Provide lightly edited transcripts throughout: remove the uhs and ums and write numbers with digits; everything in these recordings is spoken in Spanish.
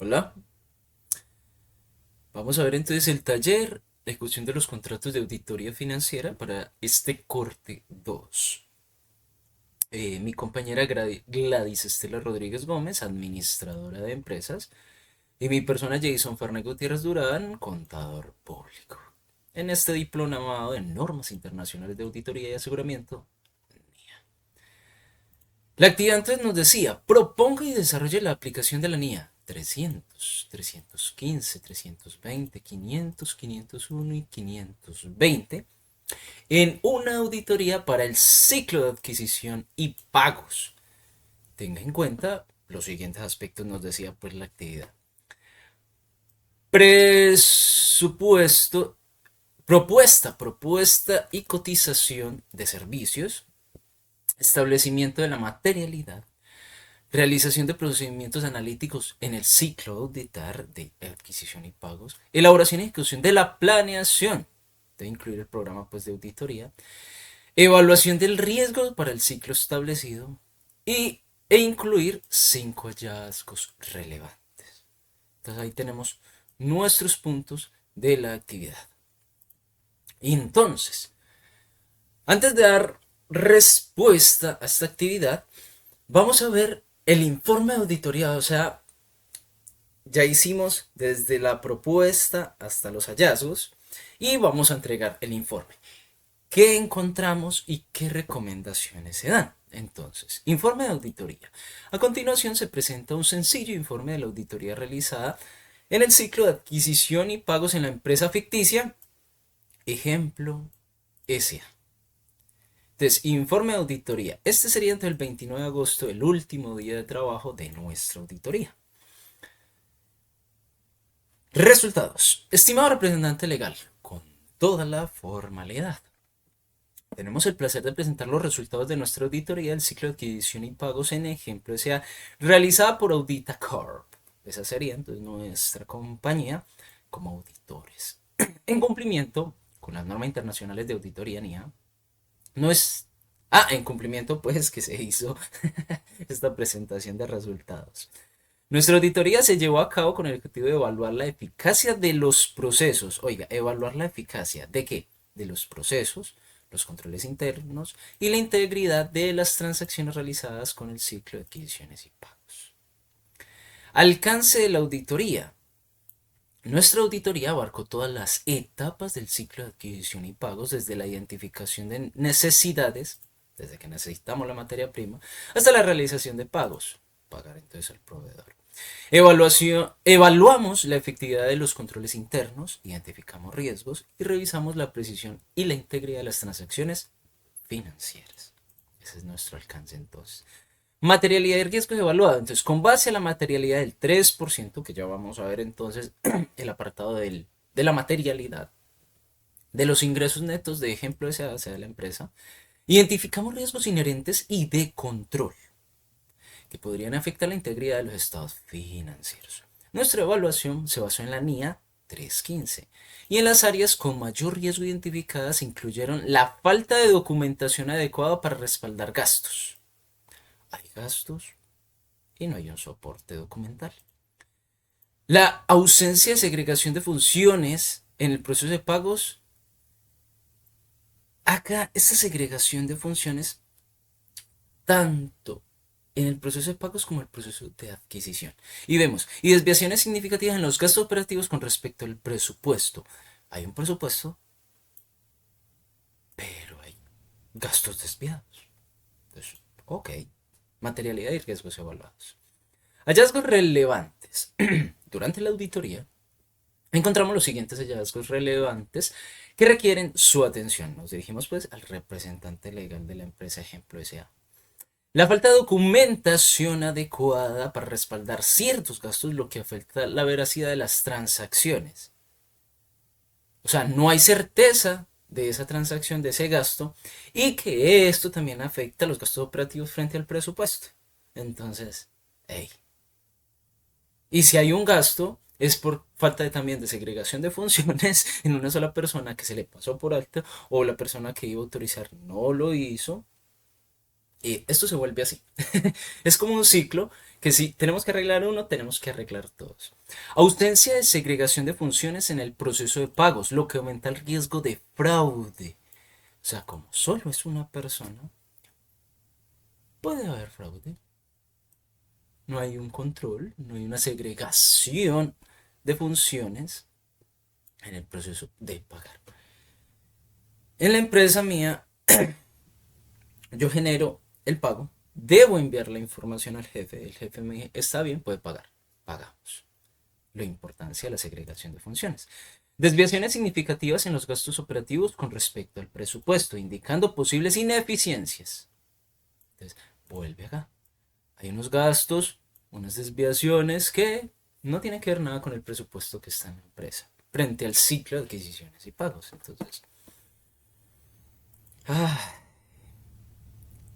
Hola, vamos a ver entonces el taller, la ejecución de los contratos de auditoría financiera para este corte 2. Mi compañera Gladys Estela Rodríguez Gómez, administradora de empresas, y mi persona Jason Fernández Gutiérrez Durán, contador público. En este diplomado en normas internacionales de auditoría y aseguramiento. La actividad entonces nos decía, proponga y desarrolle la aplicación de la NIA 300, 315, 320, 500, 501 y 520 en una auditoría para el ciclo de adquisición y pagos. Tenga en cuenta los siguientes aspectos, nos decía pues la actividad. Presupuesto, propuesta y cotización de servicios, establecimiento de la materialidad, realización de procedimientos analíticos en el ciclo auditar de adquisición y pagos, elaboración y ejecución de la planeación, debe incluir el programa pues, de auditoría, evaluación del riesgo para el ciclo establecido e incluir 5 hallazgos relevantes. Entonces ahí tenemos nuestros puntos de la actividad. Y entonces, antes de dar respuesta a esta actividad, vamos a ver el informe de auditoría, o sea, ya hicimos desde la propuesta hasta los hallazgos y vamos a entregar el informe. ¿Qué encontramos y qué recomendaciones se dan? Entonces, informe de auditoría. A continuación se presenta un sencillo informe de la auditoría realizada en el ciclo de adquisición y pagos en la empresa ficticia, ejemplo SA. Entonces, informe de auditoría. Este sería entre el 29 de agosto, el último día de trabajo de nuestra auditoría. Resultados. Estimado representante legal, con toda la formalidad. Tenemos el placer de presentar los resultados de nuestra auditoría del ciclo de adquisición y pagos en ejemplo sea realizada por Audita Corp. Esa sería entonces nuestra compañía como auditores. En cumplimiento con las normas internacionales de auditoría NIA, no es... en cumplimiento pues que se hizo esta presentación de resultados. Nuestra auditoría se llevó a cabo con el objetivo de evaluar la eficacia de los procesos. Oiga, evaluar la eficacia de qué? De los procesos, los controles internos y la integridad de las transacciones realizadas con el ciclo de adquisiciones y pagos. Alcance de la auditoría. Nuestra auditoría abarcó todas las etapas del ciclo de adquisición y pagos, desde la identificación de necesidades, desde que necesitamos la materia prima, hasta la realización de pagos, pagar entonces al proveedor. Evaluamos la efectividad de los controles internos, identificamos riesgos y revisamos la precisión y la integridad de las transacciones financieras. Ese es nuestro alcance entonces. Materialidad y riesgos evaluados. Entonces, con base a la materialidad del 3%, que ya vamos a ver entonces el apartado de la materialidad, de los ingresos netos de ejemplo de la empresa, identificamos riesgos inherentes y de control que podrían afectar la integridad de los estados financieros. Nuestra evaluación se basó en la NIA 315 y en las áreas con mayor riesgo identificadas incluyeron la falta de documentación adecuada para respaldar gastos. Hay gastos y no hay un soporte documental. La ausencia de segregación de funciones en el proceso de pagos. Acá, esta segregación de funciones tanto en el proceso de pagos como en el proceso de adquisición. Y vemos, y desviaciones significativas en los gastos operativos con respecto al presupuesto. Hay un presupuesto, pero hay gastos desviados. Entonces, ok. Materialidad y riesgos evaluados. Hallazgos relevantes. Durante la auditoría, encontramos los siguientes hallazgos relevantes que requieren su atención. Nos dirigimos pues al representante legal de la empresa ejemplo SA. La falta de documentación adecuada para respaldar ciertos gastos, lo que afecta la veracidad de las transacciones. O sea, no hay certeza de esa transacción, de ese gasto, y que esto también afecta los gastos operativos frente al presupuesto. Entonces, hey. Y si hay un gasto, es por falta también de segregación de funciones en una sola persona que se le pasó por alto o la persona que iba a autorizar no lo hizo. Y esto se vuelve así. Es como un ciclo Que si tenemos que arreglar uno, tenemos que arreglar todos. Ausencia de segregación de funciones en el proceso de pagos, lo que aumenta el riesgo de fraude. O sea, como solo es una persona, puede haber fraude. No hay un control, no hay una segregación de funciones en el proceso de pagar. En la empresa mía, yo genero el pago, debo enviar la información al jefe, el jefe me dice, está bien, puede pagar, pagamos. La importancia de la segregación de funciones. Desviaciones significativas en los gastos operativos con respecto al presupuesto, indicando posibles ineficiencias. Entonces, vuelve acá. Hay unos gastos, unas desviaciones que no tienen que ver nada con el presupuesto que está en la empresa, frente al ciclo de adquisiciones y pagos. Entonces, ah,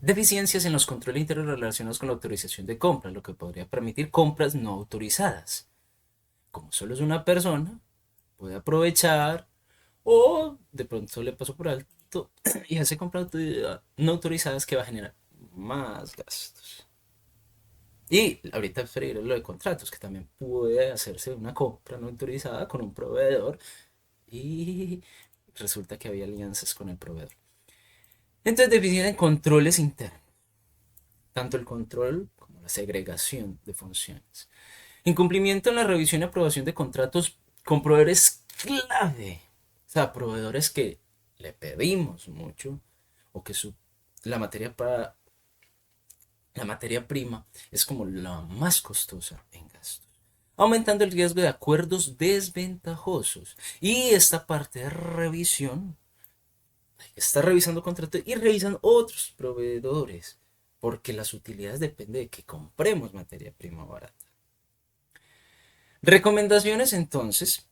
deficiencias en los controles internos relacionados con la autorización de compra, lo que podría permitir compras no autorizadas. Como solo es una persona, puede aprovechar o de pronto le pasó por alto y hace compras no autorizadas que va a generar más gastos. Y ahorita freír lo de contratos, que también puede hacerse una compra no autorizada con un proveedor y resulta que había alianzas con el proveedor. Entonces definen controles internos, tanto el control como la segregación de funciones. Incumplimiento en la revisión y aprobación de contratos con proveedores clave. O sea, proveedores que le pedimos mucho o que la materia para la materia prima es como la más costosa en gastos, aumentando el riesgo de acuerdos desventajosos. Y esta parte de revisión, está revisando contratos y revisan otros proveedores, porque las utilidades dependen de que compremos materia prima barata. Recomendaciones entonces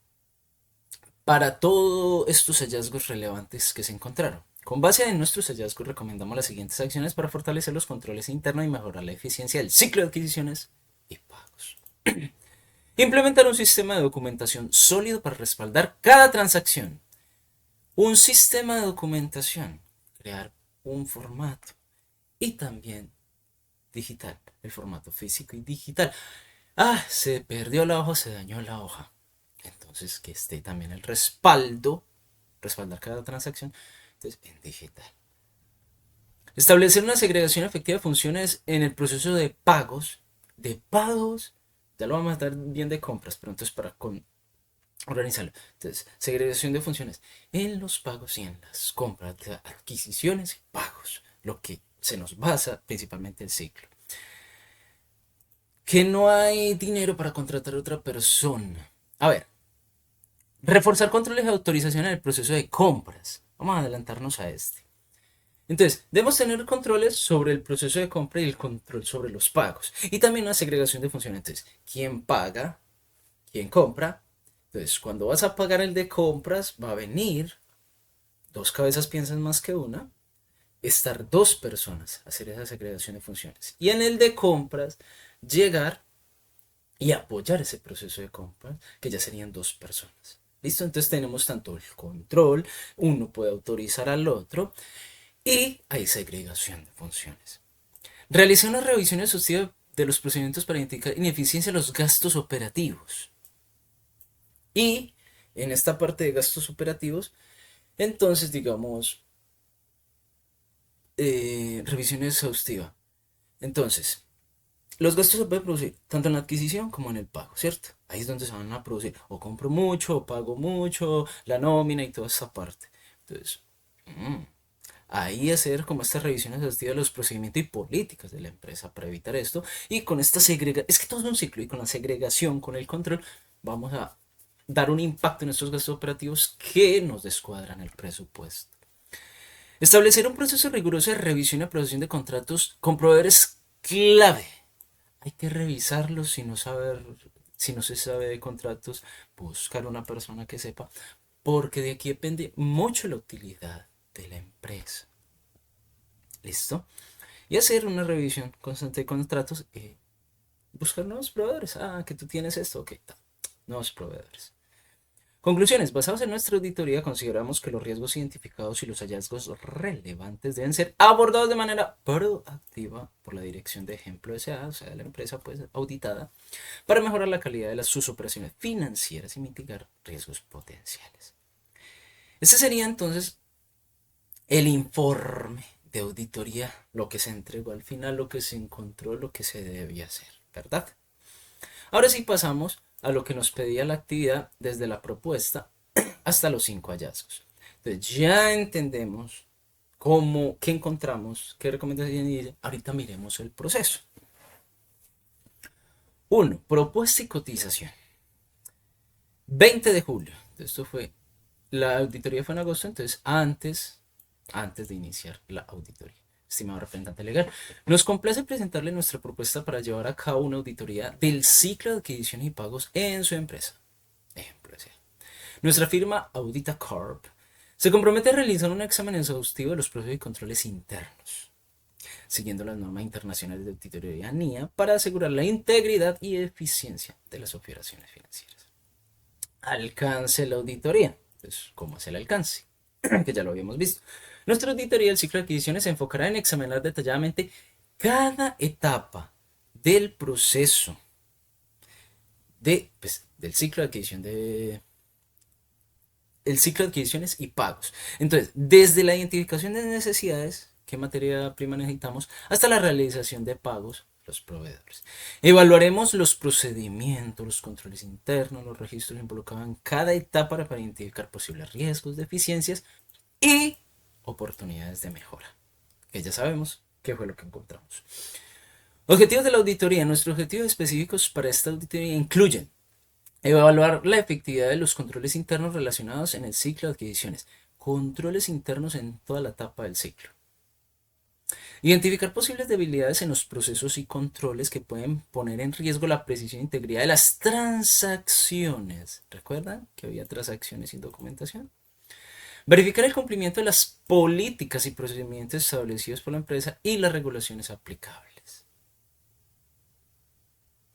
para todos estos hallazgos relevantes que se encontraron. Con base en nuestros hallazgos recomendamos las siguientes acciones para fortalecer los controles internos y mejorar la eficiencia del ciclo de adquisiciones y pagos. Implementar un sistema de documentación sólido para respaldar cada transacción. Un sistema de documentación. Crear un formato. Y también digital. El formato físico y digital. Ah, se perdió la hoja, se dañó la hoja. Entonces que esté también el respaldo. Respaldar cada transacción. Entonces en digital. Establecer una segregación efectiva de funciones en el proceso de pagos. De pagos. Ya lo vamos a dar bien de compras, pero entonces para organizarlo. Entonces, segregación de funciones en los pagos y en las compras, adquisiciones y pagos. Lo que se nos basa principalmente el ciclo. Que no hay dinero para contratar a otra persona. A ver, reforzar controles de autorización en el proceso de compras. Vamos a adelantarnos a este. Entonces, debemos tener controles sobre el proceso de compra y el control sobre los pagos. Y también una segregación de funciones. Entonces, ¿quién paga? ¿Quién compra? Entonces, cuando vas a pagar el de compras, va a venir, dos cabezas piensan más que una, estar dos personas, hacer esa segregación de funciones. Y en el de compras, llegar y apoyar ese proceso de compras, que ya serían dos personas. ¿Listo? Entonces tenemos tanto el control, uno puede autorizar al otro, y hay segregación de funciones. Realiza una revisión exhaustiva de los procedimientos para identificar ineficiencia de los gastos operativos. Y en esta parte de gastos operativos, entonces digamos, revisión exhaustiva. Entonces, los gastos se pueden producir tanto en la adquisición como en el pago, ¿cierto? Ahí es donde se van a producir. O compro mucho, o pago mucho, la nómina y toda esa parte. Entonces, ahí hacer como estas revisiones exhaustivas de los procedimientos y políticas de la empresa para evitar esto. Y con esta segregación, es que todo es un ciclo, y con la segregación, con el control, vamos a dar un impacto en estos gastos operativos que nos descuadran el presupuesto. Establecer un proceso riguroso de revisión y aprobación de contratos con proveedores clave. Hay que revisarlos si no se sabe de contratos, buscar una persona que sepa, porque de aquí depende mucho la utilidad de la empresa. ¿Listo? Y hacer una revisión constante de contratos y buscar nuevos proveedores. Ah, que tú tienes esto, ok, nuevos proveedores. Conclusiones. Basados en nuestra auditoría, consideramos que los riesgos identificados y los hallazgos relevantes deben ser abordados de manera proactiva por la dirección de ejemplo S.A., o sea, de la empresa pues, auditada, para mejorar la calidad de sus operaciones financieras y mitigar riesgos potenciales. Este sería entonces el informe de auditoría, lo que se entregó al final, lo que se encontró, lo que se debía hacer, ¿verdad? Ahora sí pasamos a lo que nos pedía la actividad desde la propuesta hasta los 5 hallazgos. Entonces ya entendemos qué encontramos, qué recomendaciones y ahorita miremos el proceso. 1. Propuesta y cotización. 20 de julio. Esto fue, la auditoría fue en agosto, entonces antes de iniciar la auditoría. Estimado representante legal, nos complace presentarle nuestra propuesta para llevar a cabo una auditoría del ciclo de adquisiciones y pagos en su empresa. Ejemplo, nuestra firma Audita Corp se compromete a realizar un examen exhaustivo de los procesos y controles internos, siguiendo las normas internacionales de auditoría NIA para asegurar la integridad y eficiencia de las operaciones financieras. Alcance la auditoría. Entonces, ¿cómo es el alcance? Que ya lo habíamos visto. Nuestra auditoría del ciclo de adquisiciones se enfocará en examinar detalladamente cada etapa del proceso del ciclo de adquisición el ciclo de adquisiciones y pagos. Entonces, desde la identificación de necesidades, qué materia prima necesitamos, hasta la realización de pagos, los proveedores. Evaluaremos los procedimientos, los controles internos, los registros involucrados en cada etapa para identificar posibles riesgos, deficiencias y oportunidades de mejora, que ya sabemos qué fue lo que encontramos. Objetivos de la auditoría. Nuestros objetivos específicos para esta auditoría incluyen evaluar la efectividad de los controles internos relacionados en el ciclo de adquisiciones. Controles internos en toda la etapa del ciclo. Identificar posibles debilidades en los procesos y controles que pueden poner en riesgo la precisión e integridad de las transacciones. ¿Recuerdan que había transacciones sin documentación? Verificar el cumplimiento de las políticas y procedimientos establecidos por la empresa y las regulaciones aplicables.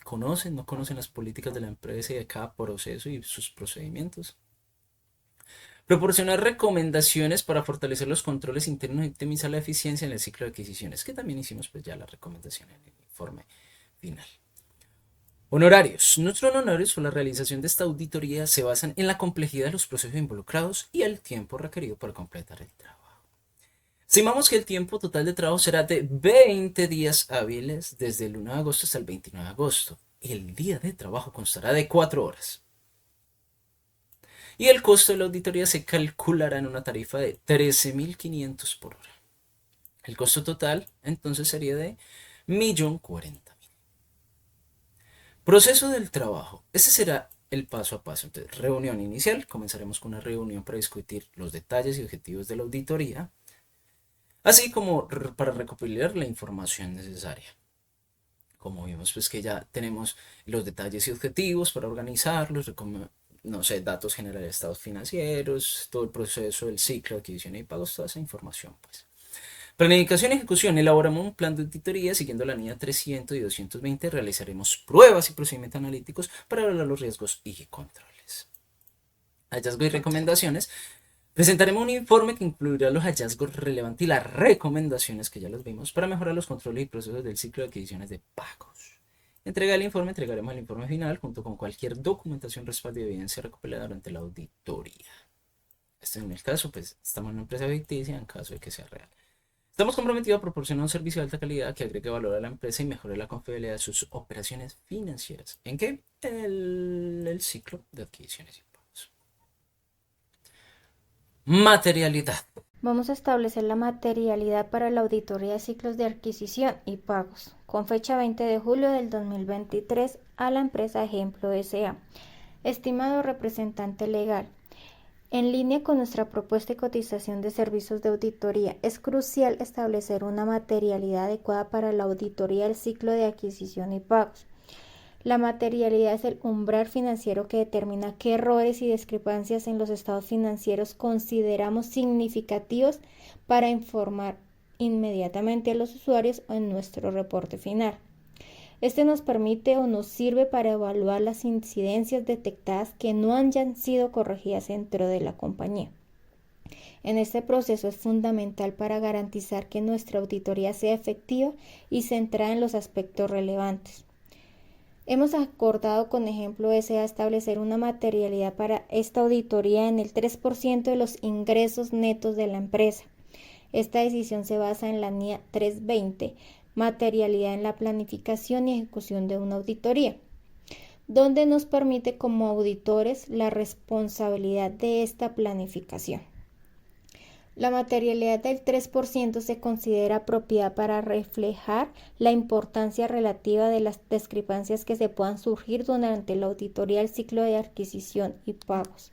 ¿Conocen? ¿No conocen las políticas de la empresa y de cada proceso y sus procedimientos? Proporcionar recomendaciones para fortalecer los controles internos y optimizar la eficiencia en el ciclo de adquisiciones, que también hicimos pues ya la recomendación en el informe final. Honorarios. Nuestros honorarios por la realización de esta auditoría se basan en la complejidad de los procesos involucrados y el tiempo requerido para completar el trabajo. Estimamos que el tiempo total de trabajo será de 20 días hábiles desde el 1 de agosto hasta el 29 de agosto. El día de trabajo constará de 4 horas. Y el costo de la auditoría se calculará en una tarifa de 13.500 por hora. El costo total entonces sería de 1.040.000. Proceso del trabajo. Ese será el paso a paso. Entonces, reunión inicial. Comenzaremos con una reunión para discutir los detalles y objetivos de la auditoría, así como para recopilar la información necesaria. Como vimos, pues que ya tenemos los detalles y objetivos para organizarlos, no sé, datos generales de estados financieros, todo el proceso del ciclo de adquisición y pagos, toda esa información, pues. Planificación y ejecución. Elaboramos un plan de auditoría siguiendo la línea 300 y 220. Realizaremos pruebas y procedimientos analíticos para evaluar los riesgos y controles. Hallazgos y recomendaciones. Presentaremos un informe que incluirá los hallazgos relevantes y las recomendaciones que ya los vimos para mejorar los controles y procesos del ciclo de adquisiciones de pagos. Entregaremos el informe final junto con cualquier documentación, respaldo y evidencia recopilada durante la auditoría. Este en el caso, pues estamos en una empresa ficticia en caso de que sea real. Estamos comprometidos a proporcionar un servicio de alta calidad que agregue valor a la empresa y mejore la confiabilidad de sus operaciones financieras. ¿En qué? El ciclo de adquisiciones y pagos. Materialidad. Vamos a establecer la materialidad para la auditoría de ciclos de adquisición y pagos, con fecha 20 de julio del 2023 a la empresa Ejemplo S.A. Estimado representante legal, en línea con nuestra propuesta de cotización de servicios de auditoría, es crucial establecer una materialidad adecuada para la auditoría del ciclo de adquisición y pagos. La materialidad es el umbral financiero que determina qué errores y discrepancias en los estados financieros consideramos significativos para informar inmediatamente a los usuarios en nuestro reporte final. Este nos permite o nos sirve para evaluar las incidencias detectadas que no hayan sido corregidas dentro de la compañía. En este proceso es fundamental para garantizar que nuestra auditoría sea efectiva y centrada en los aspectos relevantes. Hemos acordado con Ejemplo S.A. establecer una materialidad para esta auditoría en el 3% de los ingresos netos de la empresa. Esta decisión se basa en la NIA 320, materialidad en la planificación y ejecución de una auditoría, donde nos permite como auditores la responsabilidad de esta planificación. La materialidad del 3% se considera apropiada para reflejar la importancia relativa de las discrepancias que se puedan surgir durante la auditoría del ciclo de adquisición y pagos.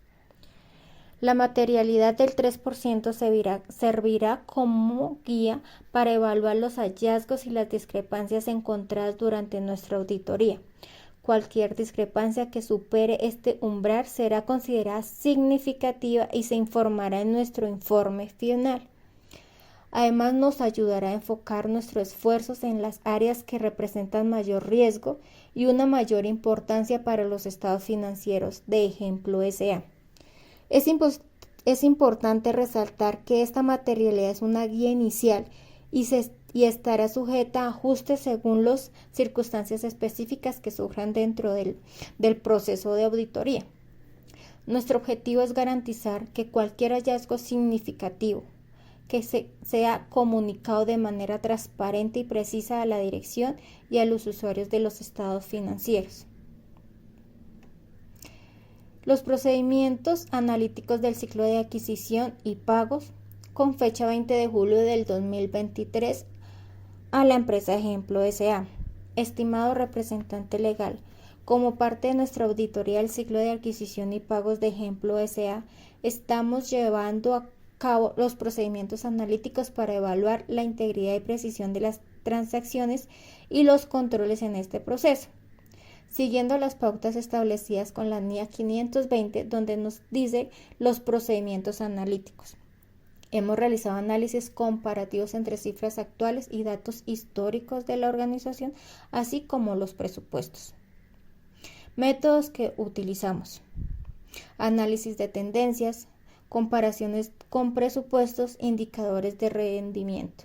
La materialidad del 3% servirá como guía para evaluar los hallazgos y las discrepancias encontradas durante nuestra auditoría. Cualquier discrepancia que supere este umbral será considerada significativa y se informará en nuestro informe final. Además, nos ayudará a enfocar nuestros esfuerzos en las áreas que representan mayor riesgo y una mayor importancia para los estados financieros de Ejemplo S.A. Es importante resaltar que esta materialidad es una guía inicial y estará sujeta a ajustes según las circunstancias específicas que surjan dentro del proceso de auditoría. Nuestro objetivo es garantizar que cualquier hallazgo significativo que sea comunicado de manera transparente y precisa a la dirección y a los usuarios de los estados financieros. Los procedimientos analíticos del ciclo de adquisición y pagos con fecha 20 de julio del 2023 a la empresa Ejemplo S.A. Estimado representante legal, como parte de nuestra auditoría del ciclo de adquisición y pagos de Ejemplo S.A., estamos llevando a cabo los procedimientos analíticos para evaluar la integridad y precisión de las transacciones y los controles en este proceso, siguiendo las pautas establecidas con la NIA 520, donde nos dice los procedimientos analíticos. Hemos realizado análisis comparativos entre cifras actuales y datos históricos de la organización, así como los presupuestos. Métodos que utilizamos: análisis de tendencias, comparaciones con presupuestos, indicadores de rendimiento.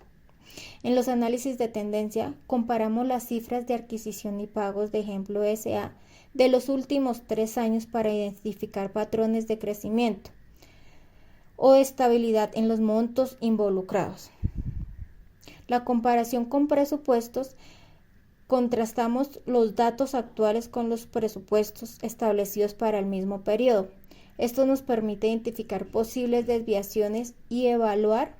En los análisis de tendencia, comparamos las cifras de adquisición y pagos de Ejemplo S.A. de los últimos 3 años para identificar patrones de crecimiento o estabilidad en los montos involucrados. La comparación con presupuestos: contrastamos los datos actuales con los presupuestos establecidos para el mismo periodo. Esto nos permite identificar posibles desviaciones y evaluar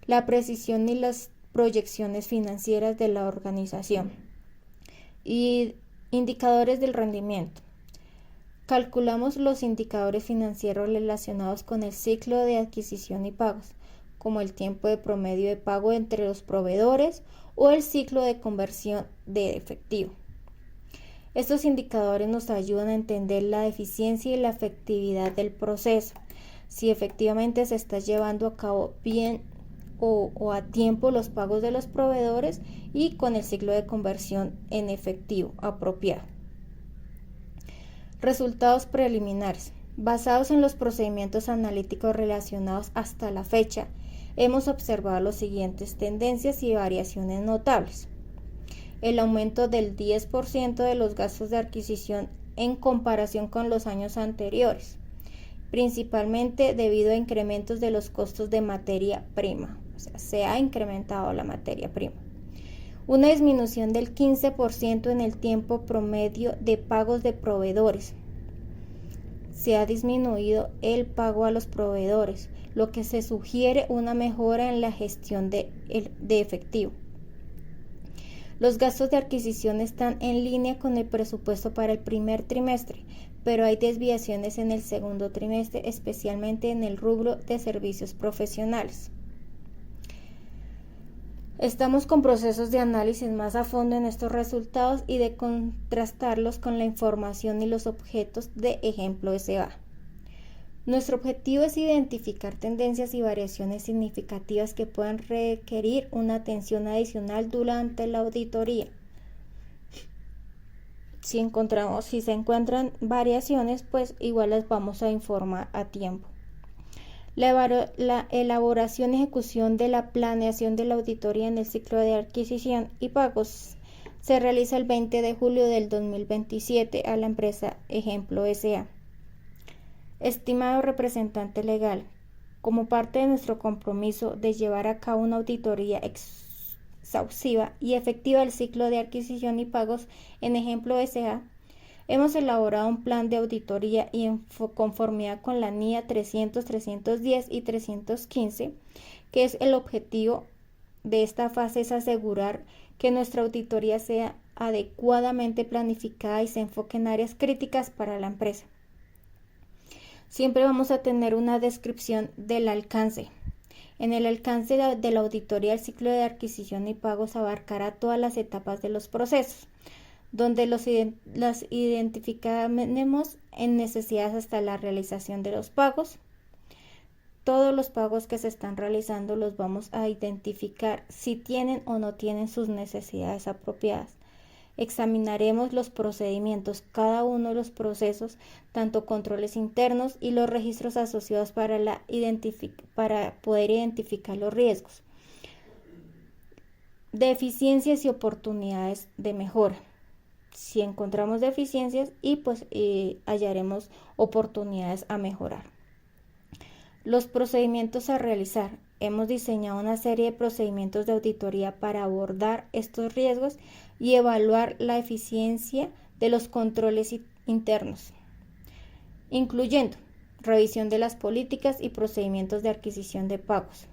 la precisión y las proyecciones financieras de la organización. Y indicadores del rendimiento: calculamos los indicadores financieros relacionados con el ciclo de adquisición y pagos, como el tiempo de promedio de pago entre los proveedores o el ciclo de conversión de efectivo. Estos indicadores nos ayudan a entender la eficiencia y la efectividad del proceso, si efectivamente se está llevando a cabo bien o a tiempo los pagos de los proveedores y con el ciclo de conversión en efectivo apropiado. Resultados preliminares: basados en los procedimientos analíticos relacionados hasta la fecha, hemos observado las siguientes tendencias y variaciones notables. El aumento del 10% de los gastos de adquisición en comparación con los años anteriores, principalmente debido a incrementos de los costos de materia prima. Se ha incrementado la materia prima. Una disminución del 15% en el tiempo promedio de pagos de proveedores. Se ha disminuido el pago a los proveedores, lo que se sugiere una mejora en la gestión de efectivo. Los gastos de adquisición están en línea con el presupuesto para el primer trimestre, pero hay desviaciones en el segundo trimestre, especialmente en el rubro de servicios profesionales. Estamos con procesos de análisis más a fondo en estos resultados y de contrastarlos con la información y los objetos de Ejemplo S.A. Nuestro objetivo es identificar tendencias y variaciones significativas que puedan requerir una atención adicional durante la auditoría. Si se encuentran variaciones, pues igual las vamos a informar a tiempo. La elaboración y ejecución de la planeación de la auditoría en el ciclo de adquisición y pagos se realiza el 20 de julio del 2027 a la empresa Ejemplo S.A. Estimado representante legal, como parte de nuestro compromiso de llevar a cabo una auditoría exhaustiva y efectiva del ciclo de adquisición y pagos en Ejemplo S.A., hemos elaborado un plan de auditoría y en conformidad con la NIA 300, 310 y 315, que es el objetivo de esta fase es asegurar que nuestra auditoría sea adecuadamente planificada y se enfoque en áreas críticas para la empresa. Siempre vamos a tener una descripción del alcance. En el alcance de la auditoría, el ciclo de adquisición y pagos abarcará todas las etapas de los procesos, donde las identificaremos en necesidades hasta la realización de los pagos. Todos los pagos que se están realizando los vamos a identificar si tienen o no tienen sus necesidades apropiadas. Examinaremos los procedimientos, cada uno de los procesos, tanto controles internos y los registros asociados para poder identificar los riesgos, deficiencias y oportunidades de mejora. Si encontramos deficiencias hallaremos oportunidades a mejorar. Los procedimientos a realizar. Hemos diseñado una serie de procedimientos de auditoría para abordar estos riesgos y evaluar la eficiencia de los controles internos, incluyendo revisión de las políticas y procedimientos de adquisición de pagos,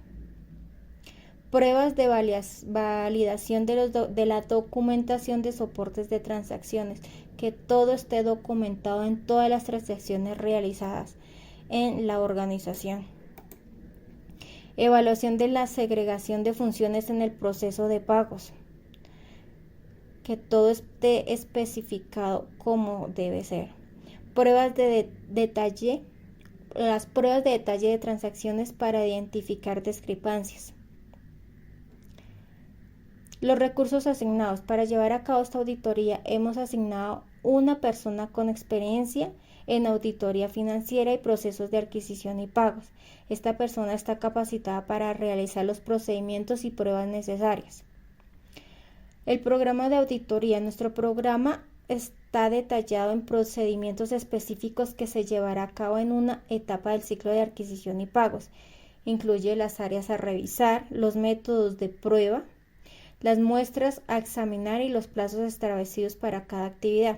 pruebas de validación de la documentación de soportes de transacciones, que todo esté documentado en todas las transacciones realizadas en la organización. Evaluación de la segregación de funciones en el proceso de pagos, que todo esté especificado como debe ser. Pruebas de detalle, las pruebas de detalle de transacciones para identificar discrepancias. Los recursos asignados. Para llevar a cabo esta auditoría hemos asignado una persona con experiencia en auditoría financiera y procesos de adquisición y pagos. Esta persona está capacitada para realizar los procedimientos y pruebas necesarias. El programa de auditoría. Nuestro programa está detallado en procedimientos específicos que se llevará a cabo en una etapa del ciclo de adquisición y pagos. Incluye las áreas a revisar, los métodos de prueba, las muestras a examinar y los plazos establecidos para cada actividad.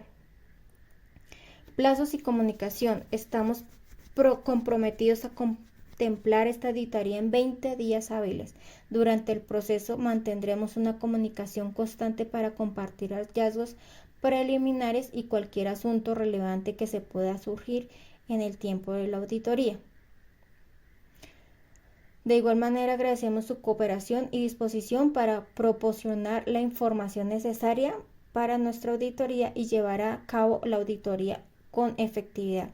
Plazos y comunicación. Estamos comprometidos a contemplar esta auditoría en 20 días hábiles. Durante el proceso mantendremos una comunicación constante para compartir hallazgos preliminares y cualquier asunto relevante que se pueda surgir en el tiempo de la auditoría. De igual manera, agradecemos su cooperación y disposición para proporcionar la información necesaria para nuestra auditoría y llevar a cabo la auditoría con efectividad.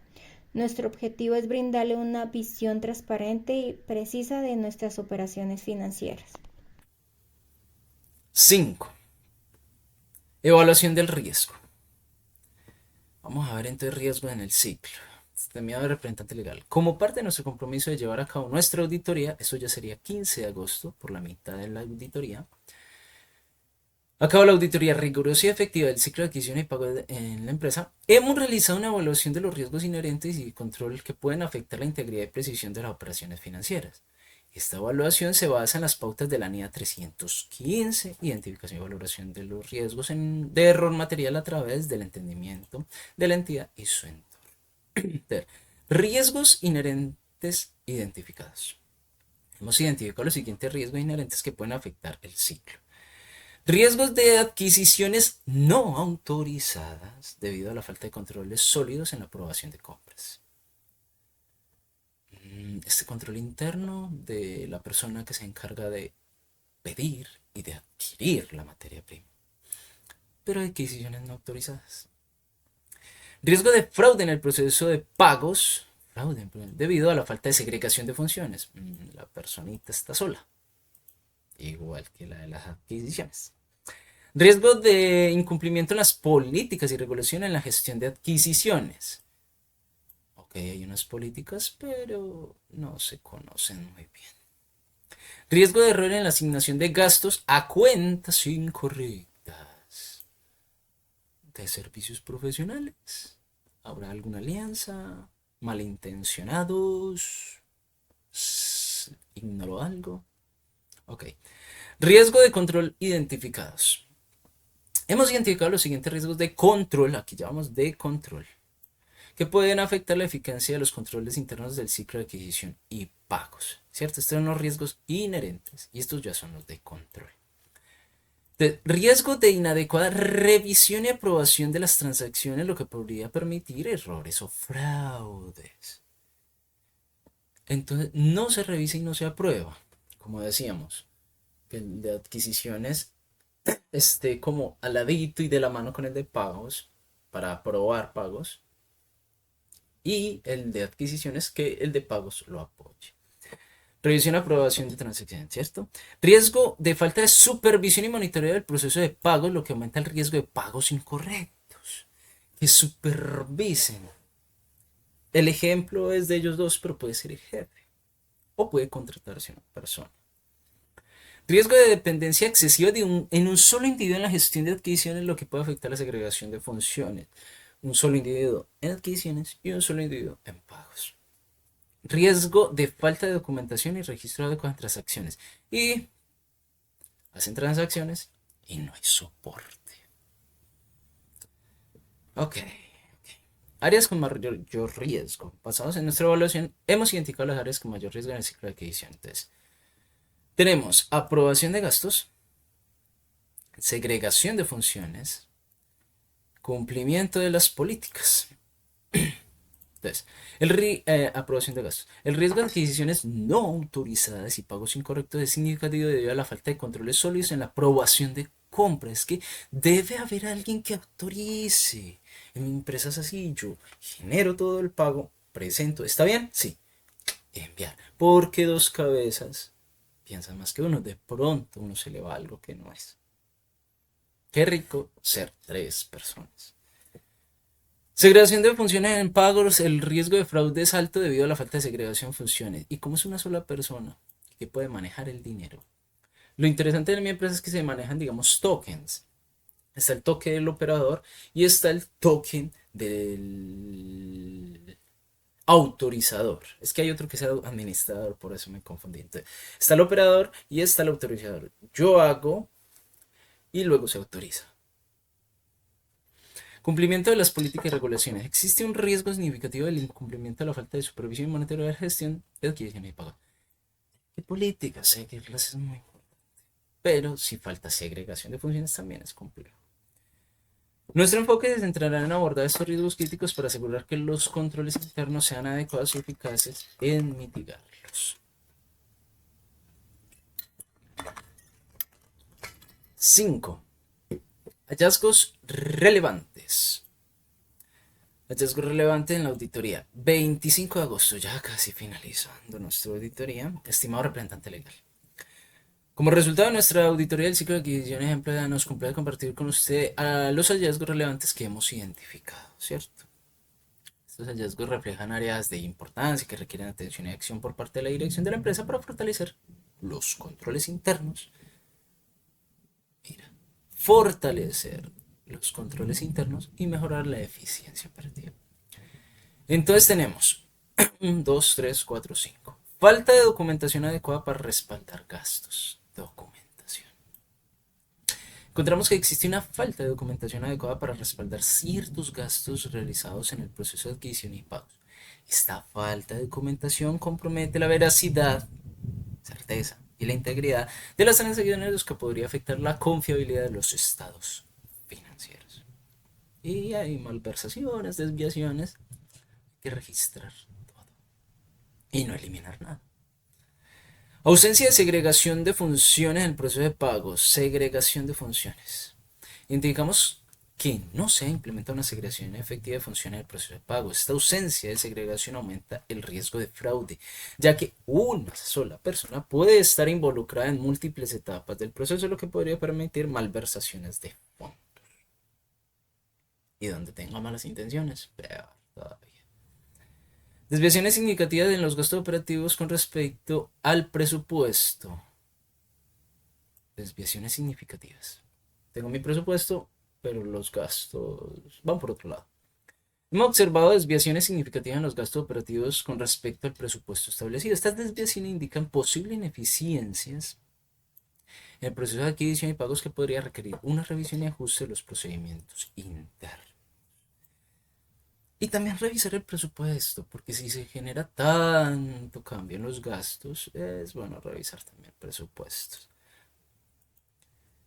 Nuestro objetivo es brindarle una visión transparente y precisa de nuestras operaciones financieras. 5. Evaluación del riesgo. Vamos a ver entonces riesgo en el ciclo. Estimado representante legal, como parte de nuestro compromiso de llevar a cabo nuestra auditoría, eso ya sería 15 de agosto, por la mitad de la auditoría, acaba la auditoría rigurosa y efectiva del ciclo de adquisición y pago en la empresa. Hemos realizado una evaluación de los riesgos inherentes y control que pueden afectar la integridad y precisión de las operaciones financieras. Esta evaluación se basa en las pautas de la NIA 315, identificación y valoración de los riesgos de error material a través del entendimiento de la entidad y su entorno. Riesgos inherentes identificados. Hemos identificado los siguientes riesgos inherentes que pueden afectar el ciclo. Riesgos de adquisiciones no autorizadas debido a la falta de controles sólidos en la aprobación de compras. Este control interno de la persona que se encarga de pedir y de adquirir la materia prima. Pero adquisiciones no autorizadas. Riesgo de fraude en el proceso de pagos. Fraude debido a la falta de segregación de funciones. La personita está sola. Igual que la de las adquisiciones. Riesgo de incumplimiento en las políticas y regulación en la gestión de adquisiciones. Ok, hay unas políticas, pero no se conocen muy bien. Riesgo de error en la asignación de gastos a cuentas incorrectas de servicios profesionales. ¿Habrá alguna alianza? ¿Malintencionados? ¿Ignoró algo? Ok. Riesgo de control identificados. Hemos identificado los siguientes riesgos de control, aquí llamamos de control, que pueden afectar la eficacia de los controles internos del ciclo de adquisición y pagos. ¿Cierto? Estos son los riesgos inherentes y estos ya son los de control. Riesgo de inadecuada revisión y aprobación de las transacciones, lo que podría permitir errores o fraudes. Entonces, no se revisa y no se aprueba. Como decíamos, que el de adquisiciones esté como al ladito y de la mano con el de pagos para aprobar pagos. Y el de adquisiciones que el de pagos lo apoye. Revisión y aprobación de transacciones, ¿cierto? Riesgo de falta de supervisión y monitoreo del proceso de pagos, lo que aumenta el riesgo de pagos incorrectos. Que supervisen. El ejemplo es de ellos dos, pero puede ser el jefe. O puede contratarse una persona. Riesgo de dependencia excesiva en un solo individuo en la gestión de adquisiciones, lo que puede afectar la segregación de funciones. Un solo individuo en adquisiciones y un solo individuo en pagos. Riesgo de falta de documentación y registro de transacciones. Y hacen transacciones y no hay soporte. Ok. Áreas con mayor riesgo. Basados en nuestra evaluación, hemos identificado las áreas con mayor riesgo en el ciclo de adquisición. Entonces, tenemos aprobación de gastos, segregación de funciones, cumplimiento de las políticas. Entonces, aprobación de gastos. El riesgo de adquisiciones no autorizadas y pagos incorrectos es significativo debido a la falta de controles sólidos en la aprobación de compras. Es que debe haber alguien que autorice. En empresas así, yo genero todo el pago, presento. ¿Está bien? Sí. Enviar. Porque dos cabezas piensan más que uno. De pronto uno se le va algo que no es. Qué rico ser tres personas. Segregación de funciones en pagos, el riesgo de fraude es alto debido a la falta de segregación de funciones. Y como es una sola persona que puede manejar el dinero. Lo interesante de mi empresa es que se manejan, digamos, tokens. Está el token del operador y está el token del autorizador. Es que hay otro que es administrador, por eso me confundí. Entonces, está el operador y está el autorizador. Yo hago y luego se autoriza. Cumplimiento de las políticas y regulaciones. Existe un riesgo significativo del incumplimiento de la falta de supervisión y monitoreo de gestión de adquisición y pago. ¿Qué políticas? Seguirlas es muy importante. Pero si falta segregación de funciones también es complejo. Nuestro enfoque se centrará en abordar estos riesgos críticos para asegurar que los controles internos sean adecuados y eficaces en mitigarlos. 5. Hallazgos relevantes. Hallazgos relevantes en la auditoría. 25 de agosto, ya casi finalizando nuestra auditoría. Estimado representante legal. Como resultado de nuestra auditoría del ciclo de adquisición ejemplar, nos complace compartir con usted los hallazgos relevantes que hemos identificado, ¿cierto? Estos hallazgos reflejan áreas de importancia que requieren atención y acción por parte de la dirección de la empresa para fortalecer los controles internos. Mira, fortalecer los controles internos y mejorar la eficiencia operativa. Entonces tenemos 1, 2, 3, 4, 5. Falta de documentación adecuada para respaldar gastos. Documentación. Encontramos que existe una falta de documentación adecuada para respaldar ciertos gastos realizados en el proceso de adquisición y pagos. Esta falta de documentación compromete la veracidad, certeza y la integridad de las transacciones, los que podría afectar la confiabilidad de los estados financieros. Y hay malversaciones, desviaciones, hay que registrar todo y no eliminar nada. Ausencia de segregación de funciones en el proceso de pago. Segregación de funciones. Indicamos que no se ha implementado una segregación efectiva de función en el proceso de pago. Esta ausencia de segregación aumenta el riesgo de fraude, ya que una sola persona puede estar involucrada en múltiples etapas del proceso, lo que podría permitir malversaciones de fondos. Y donde tenga malas intenciones, peor todavía. Desviaciones significativas en los gastos operativos con respecto al presupuesto. Desviaciones significativas. Tengo mi presupuesto, pero los gastos van por otro lado. Hemos observado desviaciones significativas en los gastos operativos con respecto al presupuesto establecido. Estas desviaciones indican posibles ineficiencias en el proceso de adquisición y pagos que podría requerir una revisión y ajuste de los procedimientos internos. Y también revisar el presupuesto, porque si se genera tanto cambio en los gastos, es bueno revisar también presupuestos.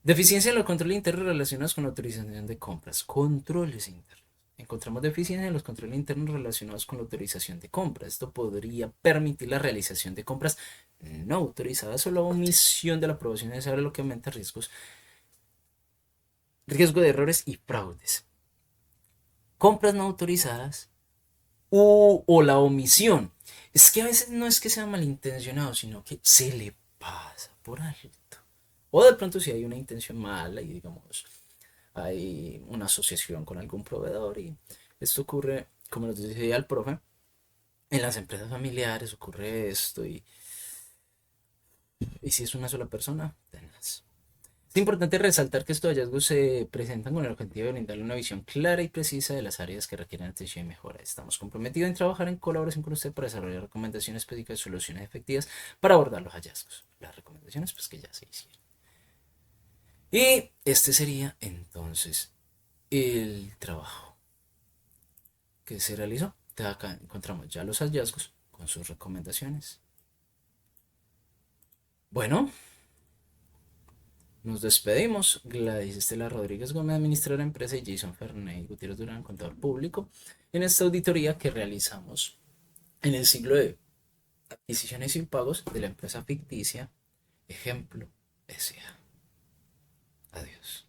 Deficiencia en los controles internos relacionados con la autorización de compras. Controles internos. Encontramos deficiencia en los controles internos relacionados con la autorización de compras. Esto podría permitir la realización de compras no autorizadas o la omisión de la aprobación necesaria, lo que aumenta riesgo de errores y fraudes. Compras no autorizadas o la omisión. Es que a veces no es que sea malintencionado, sino que se le pasa por alto. O de pronto si hay una intención mala y digamos hay una asociación con algún proveedor y esto ocurre, como nos decía el profe, en las empresas familiares ocurre esto y si es una sola persona, tenaz. Es importante resaltar que estos hallazgos se presentan con el objetivo de brindarle una visión clara y precisa de las áreas que requieren atención y mejora. Estamos comprometidos en trabajar en colaboración con usted para desarrollar recomendaciones específicas y soluciones efectivas para abordar los hallazgos. Las recomendaciones pues que ya se hicieron. Y este sería entonces el trabajo que se realizó. Acá encontramos ya los hallazgos con sus recomendaciones. Bueno, nos despedimos. Gladys Estela Rodríguez Gómez, administradora de empresa, y Jason Ferney Gutiérrez Durán, contador público, en esta auditoría que realizamos en el ciclo de adquisiciones y pagos de la empresa ficticia Ejemplo S.A. Adiós.